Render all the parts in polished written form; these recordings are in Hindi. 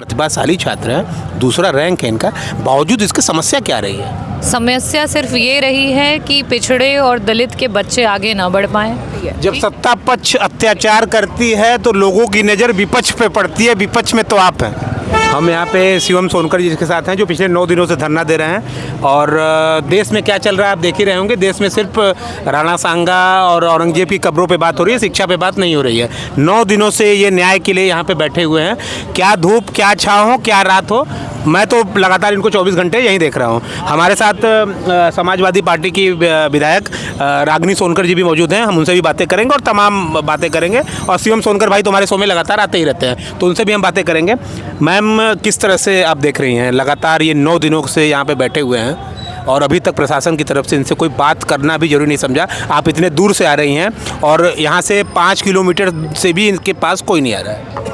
प्रतिभाशाली छात्र हैं, दूसरा रैंक है इनका, बावजूद इसकी समस्या क्या रही है? समस्या सिर्फ ये रही है कि पिछड़े और दलित के बच्चे आगे ना बढ़ पाएं। जब सत्ता पक्ष अत्याचार करती है तो लोगों की नज़र विपक्ष पे पड़ती है, विपक्ष में तो आप हैं। हम यहाँ पे शिवम सोनकर जी के साथ हैं जो पिछले 9 दिनों से धरना दे रहे हैं। और देश में क्या चल रहा है आप देख ही रहे होंगे। देश में सिर्फ राणा सांगा और औरंगजेब की कब्रों पे बात हो रही है, शिक्षा पे बात नहीं हो रही है। 9 दिनों से ये न्याय के लिए यहाँ पे बैठे हुए हैं। क्या धूप, क्या छाँव हो, क्या रात हो, मैं तो लगातार इनको 24 घंटे यहीं देख रहा हूँ। हमारे साथ समाजवादी पार्टी की विधायक रागिनी सोनकर जी भी मौजूद हैं। हम उनसे भी बातें करेंगे और तमाम बातें करेंगे। और शिवम सोनकर भाई तुम्हारे शो में लगातार आते ही रहते हैं, तो उनसे भी हम बातें करेंगे। मैम, किस तरह से आप देख रही हैं, लगातार ये 9 दिनों से यहाँ पे बैठे हुए हैं और अभी तक प्रशासन की तरफ से इनसे कोई बात करना भी जरूरी नहीं समझा? आप इतने दूर से आ रही हैं और यहाँ से 5 किलोमीटर से भी इनके पास कोई नहीं आ रहा है।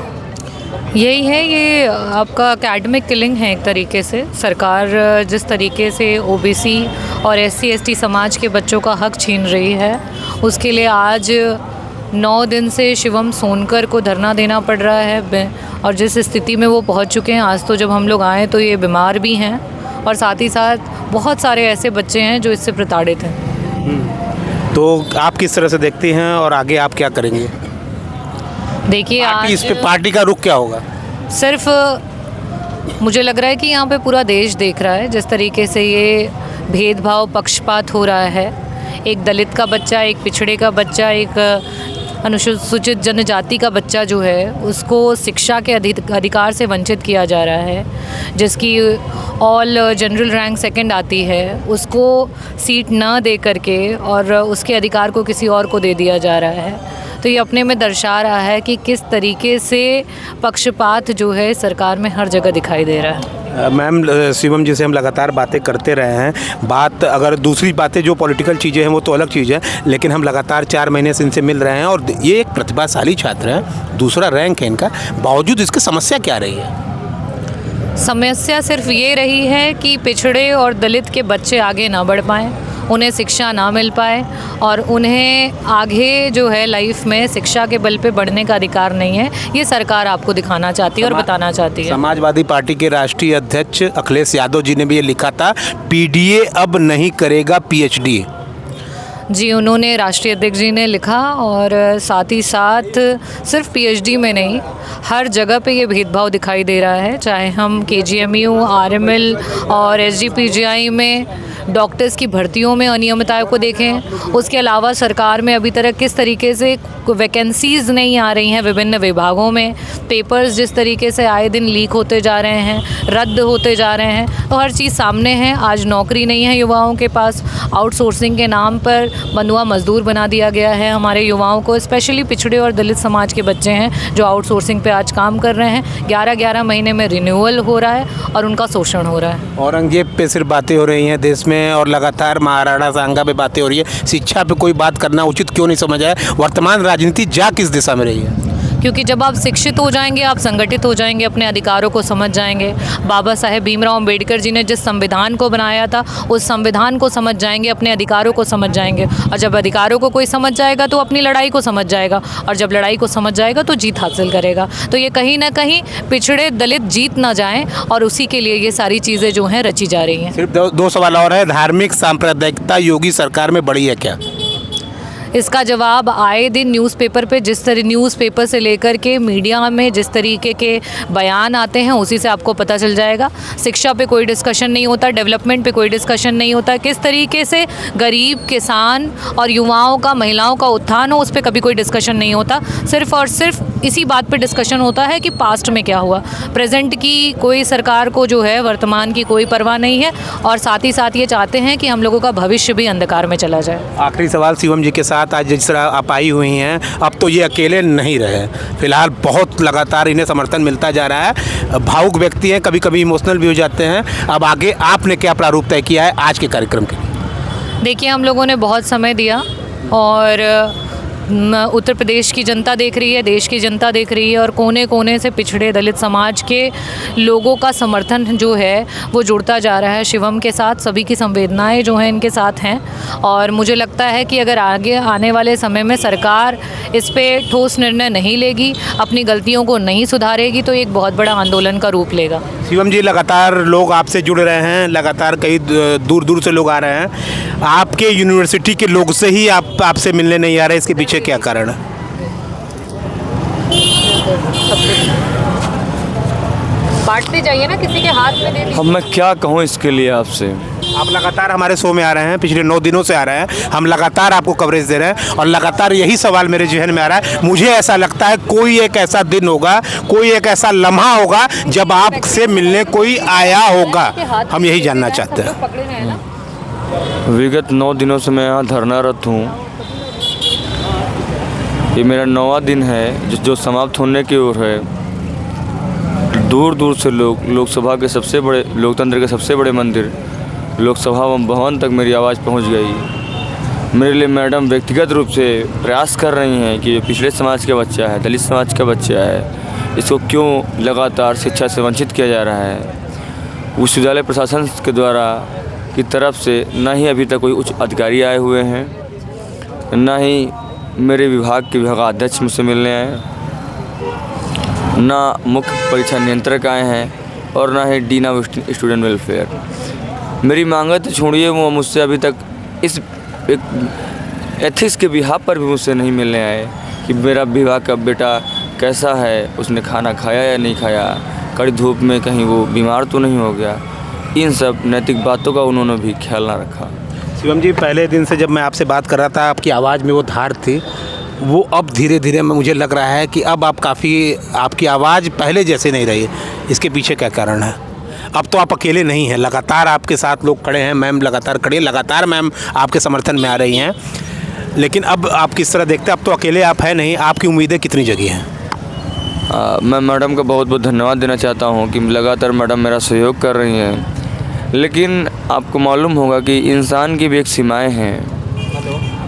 यही है, ये आपका एकेडमिक किलिंग है एक तरीके से। सरकार जिस तरीके से ओबीसी और एससी एसटी समाज के बच्चों का हक छीन रही है, उसके लिए आज 9 दिन से शिवम सोनकर को धरना देना पड़ रहा है। और जिस स्थिति में वो पहुंच चुके हैं, आज तो जब हम लोग आए तो ये बीमार भी हैं और साथ ही साथ बहुत सारे ऐसे बच्चे हैं जो इससे प्रताड़ित हैं। तो आप किस तरह से देखती हैं और आगे आप क्या करेंगे? देखिए, आज इस पे पार्टी का रुख क्या होगा? सिर्फ मुझे लग रहा है कि यहाँ पे पूरा देश देख रहा है जिस तरीके से ये भेदभाव, पक्षपात हो रहा है। एक दलित का बच्चा, एक पिछड़े का बच्चा, एक अनुसूचित जनजाति का बच्चा जो है, उसको शिक्षा के अधिकार से वंचित किया जा रहा है। जिसकी ऑल जनरल रैंक सेकंड आती है, उसको सीट ना दे करके और उसके अधिकार को किसी और को दे दिया जा रहा है। तो ये अपने में दर्शा रहा है कि किस तरीके से पक्षपात जो है सरकार में हर जगह दिखाई दे रहा है। मैम, शिवम जी से हम लगातार बातें करते रहे हैं। बात अगर दूसरी बातें जो पॉलिटिकल चीज़ें हैं वो तो अलग चीज़ है, लेकिन हम लगातार 4 महीने से इनसे मिल रहे हैं और ये एक प्रतिभाशाली छात्र हैं, दूसरा रैंक है इनका, बावजूद इसकी समस्या क्या रही है? समस्या सिर्फ ये रही है कि पिछड़े और दलित के बच्चे आगे ना बढ़ पाएँ, उन्हें शिक्षा ना मिल पाए और उन्हें आगे जो है लाइफ में शिक्षा के बल पे बढ़ने का अधिकार नहीं है। ये सरकार आपको दिखाना चाहती है और बताना चाहती है। समाजवादी पार्टी के राष्ट्रीय अध्यक्ष अखिलेश यादव जी ने भी ये लिखा था, पीडीए अब नहीं करेगा पीएचडी। जी, उन्होंने, राष्ट्रीय अध्यक्ष जी ने लिखा और साथ ही साथ सिर्फ पीएचडी में नहीं, हर जगह पे ये भेदभाव दिखाई दे रहा है। चाहे हम केजीएमयू, आरएमएल और एसजीपीजीआई में डॉक्टर्स की भर्तियों में अनियमितताओं को देखें, उसके अलावा सरकार में अभी तक किस तरीके से वैकेंसीज़ नहीं आ रही हैं विभिन्न विभागों में, पेपर्स जिस तरीके से आए दिन लीक होते जा रहे हैं, रद्द होते जा रहे हैं, तो हर चीज़ सामने है। आज नौकरी नहीं है युवाओं के पास, आउटसोर्सिंग के नाम पर बंधुआ मजदूर बना दिया गया है हमारे युवाओं को। स्पेशली पिछड़े और दलित समाज के बच्चे हैं जो आउटसोर्सिंग पे आज काम कर रहे हैं। 11-11 महीने में रिन्यूअल हो रहा है और उनका शोषण हो रहा है। औरंगजेब पे सिर्फ बातें हो रही हैं देश में और लगातार महाराणा सांगा पे बातें हो रही है। शिक्षा पे कोई बात करना उचित क्यों नहीं समझा है? वर्तमान राजनीति जा किस दिशा में रही है? क्योंकि जब आप शिक्षित हो जाएंगे, आप संगठित हो जाएंगे, अपने अधिकारों को समझ जाएंगे। बाबा साहेब भीमराव अंबेडकर जी ने जिस संविधान को बनाया था, उस संविधान को समझ जाएंगे, अपने अधिकारों को समझ जाएंगे। और जब अधिकारों को कोई समझ जाएगा तो अपनी लड़ाई को समझ जाएगा, और जब लड़ाई को समझ जाएगा तो जीत हासिल करेगा। तो ये कहीं ना कहीं पिछड़े दलित जीत ना जाएं, और उसी के लिए ये सारी चीज़ें जो हैं रची जा रही हैं। सिर्फ दो सवाल और है। धार्मिक सांप्रदायिकता योगी सरकार में बढ़ी है क्या? इसका जवाब आए दिन न्यूज़पेपर पे, जिस तरह न्यूज़पेपर से लेकर के मीडिया में जिस तरीके के बयान आते हैं, उसी से आपको पता चल जाएगा। शिक्षा पे कोई डिस्कशन नहीं होता, डेवलपमेंट पे कोई डिस्कशन नहीं होता, किस तरीके से गरीब, किसान और युवाओं का, महिलाओं का उत्थान हो, उस पर कभी कोई डिस्कशन नहीं होता। सिर्फ और सिर्फ इसी बात पे डिस्कशन होता है कि पास्ट में क्या हुआ। प्रेजेंट की कोई सरकार को जो है, वर्तमान की कोई परवाह नहीं है, और साथ ही साथ ये चाहते हैं कि हम लोगों का भविष्य भी अंधकार में चला जाए। आखिरी सवाल शिवम जी के साथ, आज जिस तरह आप आई हुई हैं, अब तो ये अकेले नहीं रहे, फिलहाल बहुत लगातार इन्हें समर्थन मिलता जा रहा है। भावुक व्यक्ति हैं, कभी कभी इमोशनल भी हो जाते हैं। अब आगे आपने क्या प्रारूप तय किया है आज के कार्यक्रम के लिए? देखिए, हम लोगों ने बहुत समय दिया और उत्तर प्रदेश की जनता देख रही है, देश की जनता देख रही है और कोने कोने से पिछड़े दलित समाज के लोगों का समर्थन जो है वो जुड़ता जा रहा है शिवम के साथ। सभी की संवेदनाएं जो हैं इनके साथ हैं और मुझे लगता है कि अगर आगे आने वाले समय में सरकार इस पे ठोस निर्णय नहीं लेगी, अपनी गलतियों को नहीं सुधारेगी तो एक बहुत बड़ा आंदोलन का रूप लेगा। शिवम जी, लगातार लोग आपसे जुड़ रहे हैं, लगातार कई दूर दूर से लोग आ रहे हैं, आपके यूनिवर्सिटी के लोग से ही आपसे मिलने नहीं आ रहे, इसके पीछे क्या कारण है? बांटते जाइए ना, किसी के हाथ में दे दीजिए। अब मैं क्या कहूँ इसके लिए आपसे। आप लगातार हमारे शो में आ रहे हैं, पिछले 9 दिनों से आ रहे हैं, हम लगातार आपको कवरेज दे रहे हैं और लगातार यही सवाल मेरे जहन में आ रहा है। मुझे ऐसा लगता है कोई एक ऐसा दिन होगा, कोई एक ऐसा लम्हा होगा जब आपसे मिलने कोई आया होगा। हम यही जानना चाहते हैं। विगत 9 दिनों से मैं यहाँ धरनारत हूँ। ये मेरा 9वां दिन है जो समाप्त होने की ओर है। दूर दूर से लोग लोकसभा के सबसे बड़े, लोकतंत्र के सबसे बड़े मंदिर लोकसभा भवन तक मेरी आवाज़ पहुंच गई। मेरे लिए मैडम व्यक्तिगत रूप से प्रयास कर रही हैं कि पिछड़े समाज का बच्चा है, दलित समाज का बच्चा है, इसको क्यों लगातार शिक्षा से वंचित किया जा रहा है। विश्वविद्यालय प्रशासन के द्वारा की तरफ से ना ही अभी तक कोई उच्च अधिकारी आए हुए हैं, ना ही मेरे विभाग के विभागाध्यक्ष मुझसे मिलने आए, ना मुख्य परीक्षा नियंत्रक आए हैं और ना ही डीन ऑफ स्टूडेंट वेलफेयर। मेरी मांगें तो छोड़िए, वो मुझसे अभी तक इस एक एथिक्स के बिहाफ पर भी मुझसे नहीं मिलने आए कि मेरा विभाग का बेटा कैसा है, उसने खाना खाया या नहीं खाया, कड़ी धूप में कहीं वो बीमार तो नहीं हो गया। इन सब नैतिक बातों का उन्होंने भी ख्याल ना रखा। शिवम जी, पहले दिन से जब मैं आपसे बात कर रहा था, आपकी आवाज़ में वो धार थी, वो अब धीरे धीरे मुझे लग रहा है कि अब आप आपकी आवाज़ पहले जैसे नहीं रही। इसके पीछे क्या कारण है? अब तो आप अकेले नहीं हैं, लगातार आपके साथ लोग खड़े हैं, मैम लगातार खड़ी है, लगातार मैम आपके समर्थन में आ रही हैं। लेकिन अब आप किस तरह देखते हैं? अब तो अकेले आप हैं नहीं, आपकी उम्मीदें कितनी जगी हैं? मैं मैडम का बहुत बहुत धन्यवाद देना चाहता हूँ कि लगातार मैडम मेरा सहयोग कर रही हैं। लेकिन आपको मालूम होगा कि इंसान की भी एक सीमाएँ हैं।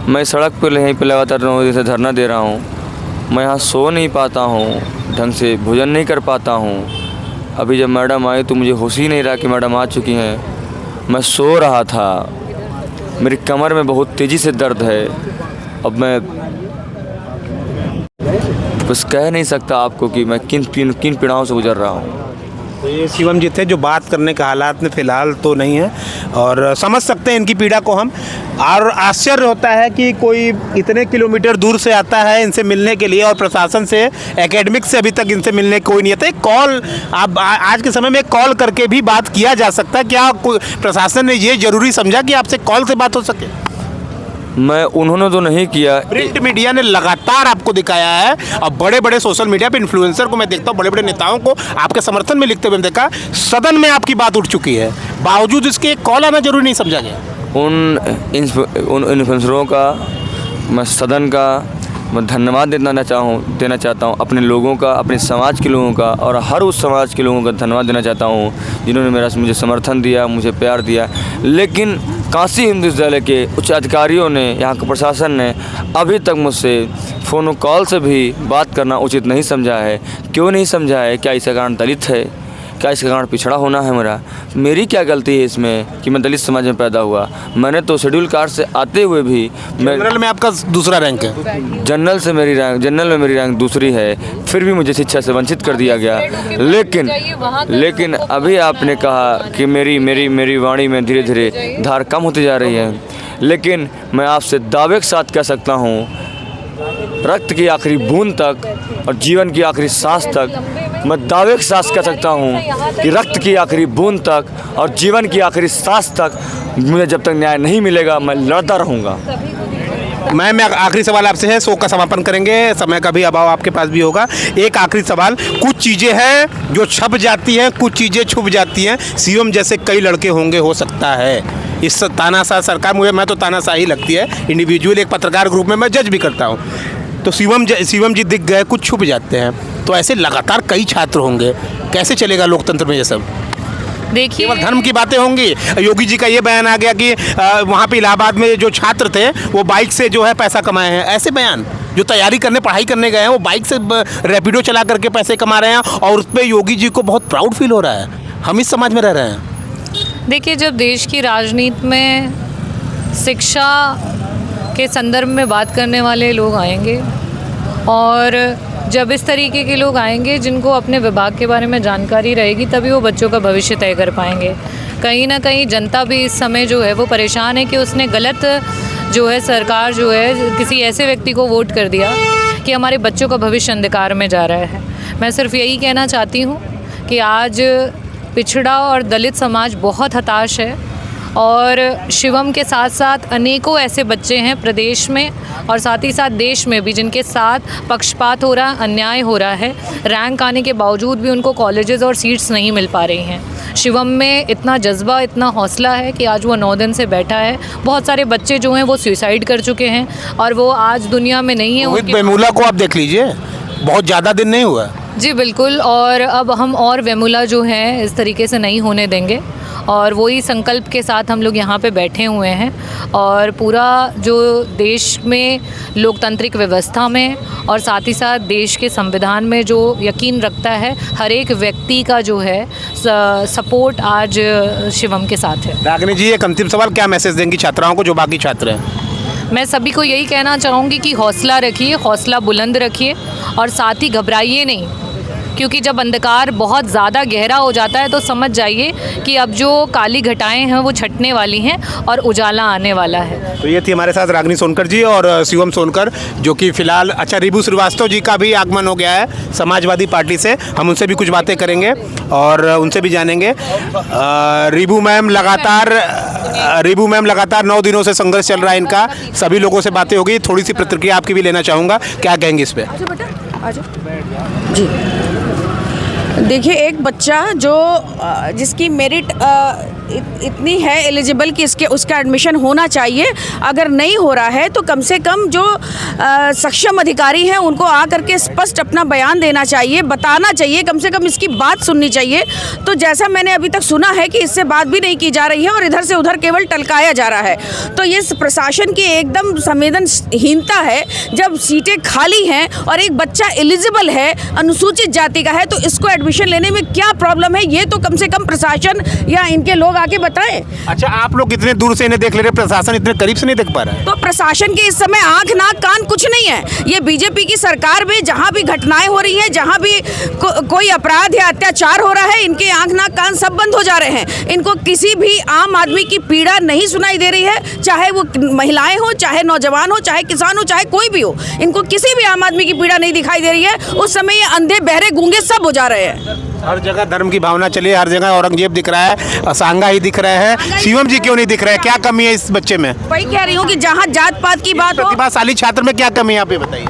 मैं सड़क पर यहीं पर लगातार 9 दिन से धरना दे रहा हूँ। मैं यहाँ सो नहीं पाता हूँ, ढंग से भोजन नहीं कर पाता हूँ। अभी जब मैडम आई तो मुझे होश ही नहीं रहा कि मैडम आ चुकी हैं। मैं सो रहा था, मेरी कमर में बहुत तेज़ी से दर्द है। अब मैं बस कह नहीं सकता आपको कि मैं किन पीड़ाओं से गुजर रहा हूँ। तो ये शिवम जी थे जो बात करने के हालात में फ़िलहाल तो नहीं है और समझ सकते हैं इनकी पीड़ा को हम। और आश्चर्य होता है कि कोई इतने किलोमीटर दूर से आता है इनसे मिलने के लिए और प्रशासन से, एकेडमिक से अभी तक इनसे मिलने कोई नहीं आता। एक कॉल, आप आज के समय में कॉल करके भी बात किया जा सकता है। क्या प्रशासन ने ये ज़रूरी समझा कि आपसे कॉल से बात हो सके? मैं उन्होंने तो नहीं किया। प्रिंट मीडिया ने लगातार आपको दिखाया है और बड़े बड़े सोशल मीडिया पे इन्फ्लुएंसर को मैं देखता हूँ, बड़े बड़े नेताओं को आपके समर्थन में लिखते हुए देखा। सदन में आपकी बात उठ चुकी है, बावजूद इसके एक कॉल आना जरूरी नहीं समझा गया। उन इन्फ्लुएंसरों का, मैं सदन का मैं धन्यवाद देना चाहता हूँ, अपने लोगों का, अपने समाज के लोगों का और हर उस समाज के लोगों का धन्यवाद देना चाहता हूँ जिन्होंने मुझे समर्थन दिया, मुझे प्यार दिया। लेकिन काशी हिंदू विश्वविद्यालय के उच्च अधिकारियों ने, यहाँ के प्रशासन ने अभी तक मुझसे फ़ोन कॉल से भी बात करना उचित नहीं समझा है। क्यों नहीं समझा है? क्या इसका कारण दलित है? क्या इसका कारण पिछड़ा होना है? मेरी क्या गलती है इसमें कि मैं दलित समाज में पैदा हुआ? मैंने तो शेड्यूल कास्ट से आते हुए भी, जनरल में आपका दूसरा रैंक है, जनरल में मेरी रैंक दूसरी है, फिर भी मुझे शिक्षा से वंचित कर दिया गया। लेकिन अभी आपने कहा कि मेरी वाणी में धीरे धीरे धार कम होती जा रही है। लेकिन मैं आपसे दावे के साथ कह सकता हूँ, रक्त की आखिरी बूंद तक और जीवन की आखिरी सांस तक मैं दावे के साथ कह सकता हूँ कि रक्त की आखिरी बूंद तक और जीवन की आखिरी सांस तक मुझे जब तक न्याय नहीं मिलेगा मैं लड़ता रहूँगा। मैं आखिरी सवाल आपसे है, शो का समापन करेंगे, समय का भी अभाव आपके पास भी होगा। एक आखिरी सवाल, कुछ चीज़ें हैं जो छप जाती हैं, कुछ चीज़ें छुप जाती हैं। शिवम जैसे कई लड़के होंगे, हो सकता है इस तानाशाह सरकार, मैं तो तानाशाह ही लगती है इंडिविजुअल, एक पत्रकार ग्रुप में मैं जज भी करता हूँ। तो शिवम जी दिख गए, कुछ छुप जाते हैं, तो ऐसे लगातार कई छात्र होंगे, कैसे चलेगा लोकतंत्र में ये सब? देखिए, केवल धर्म की बातें होंगी। योगी जी का ये बयान आ गया कि वहाँ पे इलाहाबाद में जो छात्र थे वो बाइक से जो है पैसा कमाए हैं, ऐसे बयान जो तैयारी करने पढ़ाई करने गए हैं वो बाइक से रैपिडो चला करके पैसे कमा रहे हैं और उस पर योगी जी को बहुत प्राउड फील हो रहा है। हम इस समाज में रह रहे हैं। देखिए, जब देश की राजनीति में शिक्षा के संदर्भ में बात करने वाले लोग आएंगे और जब इस तरीके के लोग आएंगे जिनको अपने विभाग के बारे में जानकारी रहेगी, तभी वो बच्चों का भविष्य तय कर पाएंगे। कहीं ना कहीं जनता भी इस समय जो है वो परेशान है कि उसने गलत जो है सरकार जो है किसी ऐसे व्यक्ति को वोट कर दिया कि हमारे बच्चों का भविष्य अंधकार में जा रहा है। मैं सिर्फ यही कहना चाहती हूँ कि आज पिछड़ा और दलित समाज बहुत हताश है और शिवम के साथ साथ अनेकों ऐसे बच्चे हैं प्रदेश में और साथ ही साथ देश में भी जिनके साथ पक्षपात हो रहा, अन्याय हो रहा है। रैंक आने के बावजूद भी उनको कॉलेजेस और सीट्स नहीं मिल पा रही हैं। शिवम में इतना जज्बा, इतना हौसला है कि आज वो 9 दिन से बैठा है। बहुत सारे बच्चे जो हैं वो सुसाइड कर चुके हैं और वो आज दुनिया में नहीं है। रोहित वेमुला को आप देख लीजिए, बहुत ज़्यादा दिन नहीं हुआ। जी बिल्कुल, और अब हम और वेमुला जो हैं इस तरीके से नहीं होने देंगे और वही संकल्प के साथ हम लोग यहाँ पे बैठे हुए हैं और पूरा जो देश में लोकतांत्रिक व्यवस्था में और साथ ही साथ देश के संविधान में जो यकीन रखता है, हर एक व्यक्ति का जो है सपोर्ट आज शिवम के साथ है। रागिनी जी, एक अंतिम सवाल, क्या मैसेज देंगी छात्राओं को जो बाकी छात्र हैं? मैं सभी को यही कहना चाहूँगी कि हौसला रखिए, हौसला बुलंद रखिए और साथ ही घबराइए नहीं, क्योंकि जब अंधकार बहुत ज़्यादा गहरा हो जाता है तो समझ जाइए कि अब जो काली घटाएं हैं वो छटने वाली हैं और उजाला आने वाला है। तो ये थी हमारे साथ रागिनी सोनकर जी और शिवम सोनकर, जो कि फिलहाल रिबू श्रीवास्तव जी का भी आगमन हो गया है समाजवादी पार्टी से। हम उनसे भी कुछ बातें करेंगे और उनसे भी जानेंगे। रिबू मैम लगातार 9 दिनों से संघर्ष चल रहा है इनका, सभी लोगों से बातें होगी। थोड़ी सी प्रतिक्रिया आपकी भी लेना चाहूँगा, क्या कहेंगे इस पर? जी देखिए, एक बच्चा जो जिसकी मेरिट इतनी है एलिजिबल कि उसका एडमिशन होना चाहिए, अगर नहीं हो रहा है तो कम से कम जो सक्षम अधिकारी हैं उनको आकर के स्पष्ट अपना बयान देना चाहिए, बताना चाहिए, कम से कम इसकी बात सुननी चाहिए। तो जैसा मैंने अभी तक सुना है कि इससे बात भी नहीं की जा रही है और इधर से उधर केवल टलकाया जा रहा है। तो ये प्रशासन की एकदम संवेदनहीनता है। जब सीटें खाली हैं और एक बच्चा एलिजिबल है, अनुसूचित जाति का है, तो इसको एडमिशन लेने में क्या प्रॉब्लम है, ये तो कम से कम प्रशासन या इनके लोग आके बताएं। अच्छा, आप लोग इतने दूर से इन्हें देख ले रहे, प्रशासन इतने करीब से नहीं देख पा रहा है? तो प्रशासन के इस समय आंख नाक कान कुछ नहीं है। ये बीजेपी की सरकार में जहां भी घटनाएं हो रही हैं, जहां भी कोई अपराध या अत्याचार हो रहा है, इनके आंख नाक कान सब बंद हो जा रहे हैं। इनको किसी भी आम आदमी की पीड़ा नहीं सुनाई दे रही है, चाहे वो महिलाएं हो, चाहे नौजवान हो, चाहे किसान हो, चाहे कोई भी हो। इनको किसी भी आम आदमी की पीड़ा नहीं दिखाई दे रही है। उस समय ये अंधे बहरे गूंगे सब हो जा रहे हैं। हर जगह धर्म की भावना चली, हर जगह औरंगजेब दिख रहा है, सांगा ही दिख रहे हैं, शिवम जी क्यों नहीं दिख रहे हैं? क्या कमी है इस बच्चे में? वही कह रही हूँ कि जहाँ जात पात की बात हो, प्रतिभाशाली छात्र में क्या कमी है, आप ये बताइए।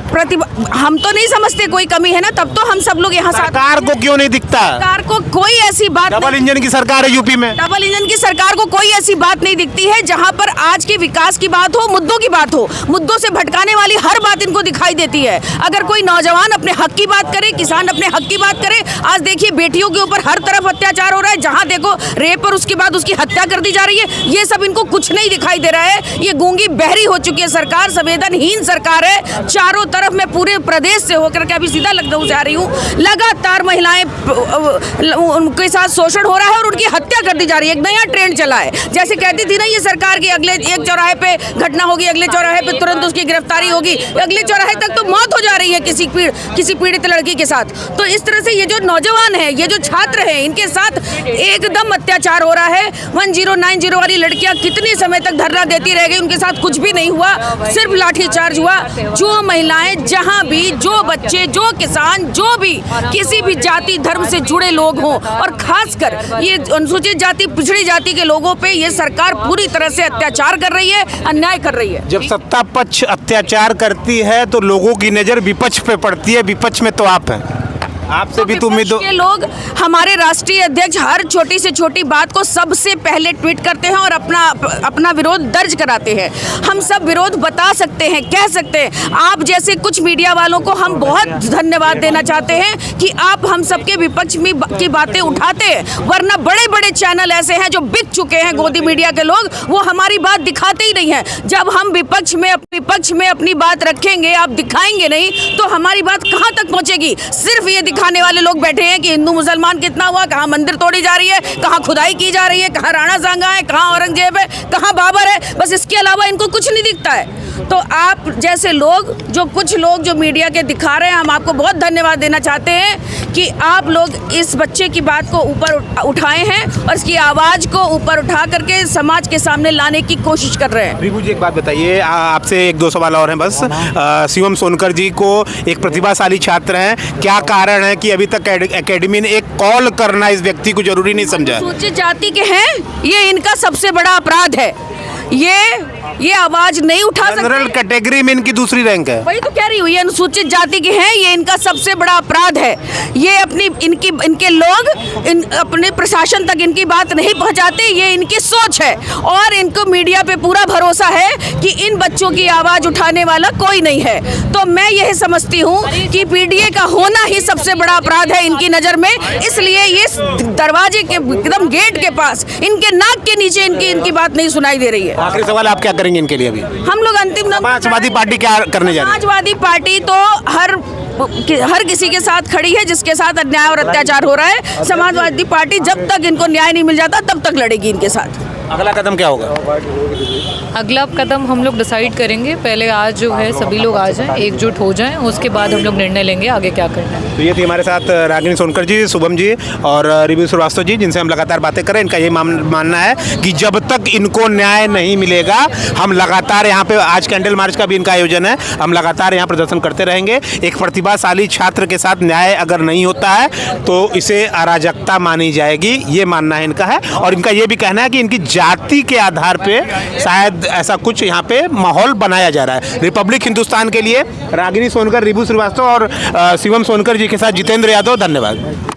हम तो नहीं समझते कोई कमी है ना, तब तो हम सब लोग यहाँ सरकार को क्यों नहीं दिखता? सरकार को कोई ऐसी बात, डबल इंजन की सरकार है यूपी में, डबल इंजन की सरकार को कोई ऐसी बात नहीं दिखती है जहाँ पर आज के विकास की बात हो, मुद्दों की बात हो। मुद्दों से भटकाने वाली हर बात इनको दिखाई देती है। अगर कोई नौजवान अपने हक की बात करे, किसान अपने हक की बात करे, आज देखिए बेटियों के ऊपर हर तरफ अत्याचार हो रहा है, जहाँ देखो रेप और उसके बाद उसकी हत्या कर दी जा रही है। ये सब इनको कुछ नहीं दिखाई दे रहा है। ये गूंगी बहरी हो चुकी है सरकार, संवेदनहीन सरकार है। चारों तरफ मैं पूरे प्रदेश से होकर के अभी सीधा लखनऊ से आ रही हूँ, लगातार महिलाएं उनके साथ शोषण हो रहा है और उनकी हत्या कर दी जा रही है। एक नया ट्रेंड चला है, जैसे कहती थी ना ये सरकार की, अगले एक चौराहे पे घटना होगी, अगले चौराहे पे तुरंत उसकी गिरफ्तारी होगी, अगले चौराहे तक तो मौत हो जा रही है किसी पीड़ित लड़की के साथ। तो इस तरह से ये जो नौजवान है, ये जो छात्र है, इनके साथ एकदम अत्याचार हो रहा है। 1090 वाली लड़कियां कितने समय तक धरना देती रह गई, उनके साथ कुछ भी नहीं हुआ, सिर्फ लाठीचार्ज हुआ। जो महिलाएं, जहां भी जो बच्चे, जो किसान, जो भी किसी भी जाति धर्म से जुड़े लोग हों और खासकर ये अनुसूचित जाति, पिछड़ी जाति के लोगों पे ये सरकार पूरी तरह से अत्याचार कर रही है, अन्याय कर रही है। जब सत्ता पक्ष अत्याचार करती है तो लोगों की नज़र विपक्ष पे पड़ती है, विपक्ष में तो आप हैं। आपसे भी तो विपक्ष के लोग हमारे राष्ट्रीय अध्यक्ष हर छोटी से छोटी बात को सबसे पहले ट्वीट करते हैं और अपना विरोध दर्ज कराते हैं। हम सब विरोध बता सकते हैं, कह सकते हैं। आप जैसे कुछ मीडिया वालों को हम बहुत धन्यवाद देना चाहते हैं कि आप हम सबके विपक्ष में की बातें उठाते हैं, वरना बड़े बड़े चैनल ऐसे हैं जो बिक चुके हैं, गोदी मीडिया के लोग, वो हमारी बात दिखाते ही नहीं है। जब हम विपक्ष में अपनी बात रखेंगे, आप दिखाएंगे नहीं, तो हमारी बात कहाँ तक पहुँचेगी? सिर्फ ये दिखाने वाले लोग बैठे हैं कि हिंदू मुसलमान कितना हुआ, कहाँ मंदिर तोड़ी जा रही है, कहाँ खुदाई की जा रही है, कहाँ राणा सांगा है, कहाँ औरंगजेब है, कहाँ बाबर है, बस इसके अलावा इनको कुछ नहीं दिखता है। तो आप जैसे लोग, कुछ लोग जो मीडिया के दिखा रहे हैं, हम आपको बहुत धन्यवाद देना चाहते हैं कि आप लोग इस बच्चे की बात को ऊपर उठाए हैं और इसकी आवाज़ को ऊपर उठा करके समाज के सामने लाने की कोशिश कर रहे हैं। रिबू जी, एक बात बताइए, आपसे एक दो सवाल और हैं बस। शिवम सोनकर जी को एक प्रतिभाशाली छात्र हैं, क्या कारण है कि अभी तक एकेडमी ने एक कॉल करना इस व्यक्ति को जरूरी नहीं समझा? अनुसूचित जाति के हैं, ये इनका सबसे बड़ा अपराध है। ये आवाज नहीं उठा सकते। जनरल कैटेगरी में इनकी दूसरी रैंक है। वही तो कह रही हूँ, ये अनुसूचित जाति के हैं, ये इनका सबसे बड़ा अपराध है। ये इनके लोग अपने प्रशासन तक इनकी बात नहीं पहुँचाते, ये इनकी सोच है। और इनको मीडिया पे पूरा भरोसा है कि इन बच्चों की आवाज़ उठाने वाला कोई नहीं है। तो मैं यह समझती हूँ कि पीडीए का होना ही सबसे बड़ा अपराध है इनकी नज़र में। इसलिए ये दरवाजे के एकदम गेट के पास, इनके नाक के नीचे इनकी बात नहीं सुनाई दे रही है। आखिरी सवाल, आप क्या करेंगे इनके लिए अभी? हम लोग अंतिम समाजवादी पार्टी क्या करने जा रही है? समाजवादी पार्टी तो हर किसी के साथ खड़ी है जिसके साथ अन्याय और अत्याचार हो रहा है। समाजवादी पार्टी जब तक इनको न्याय नहीं मिल जाता तब तक लड़ेगी इनके साथ। अगला कदम क्या होगा? अगला कदम हम लोग डिसाइड करेंगे। पहले आज जो है सभी लोग आ जाएं, एकजुट हो जाएं, उसके बाद हम लोग निर्णय लेंगे आगे क्या करना है। तो ये थी हमारे साथ रागिनी सोनकर जी, शुभम जी और रिबू श्रीवास्तव जी, जिनसे हम लगातार बातें करें। इनका ये मानना है कि जब तक इनको न्याय नहीं मिलेगा, हम लगातार यहाँ पे, आज कैंडल मार्च का भी इनका आयोजन है, हम लगातार यहाँ प्रदर्शन करते रहेंगे। एक प्रतिभाशाली छात्र के साथ न्याय अगर नहीं होता है तो इसे अराजकता मानी जाएगी, ये मानना है इनका है। और इनका ये भी कहना है कि इनकी जाति के आधार पे शायद ऐसा कुछ यहाँ पे माहौल बनाया जा रहा है। रिपब्लिक हिंदुस्तान के लिए रागिनी सोनकर, रिबू श्रीवास्तव और शिवम सोनकर जी के साथ जितेंद्र यादव, धन्यवाद।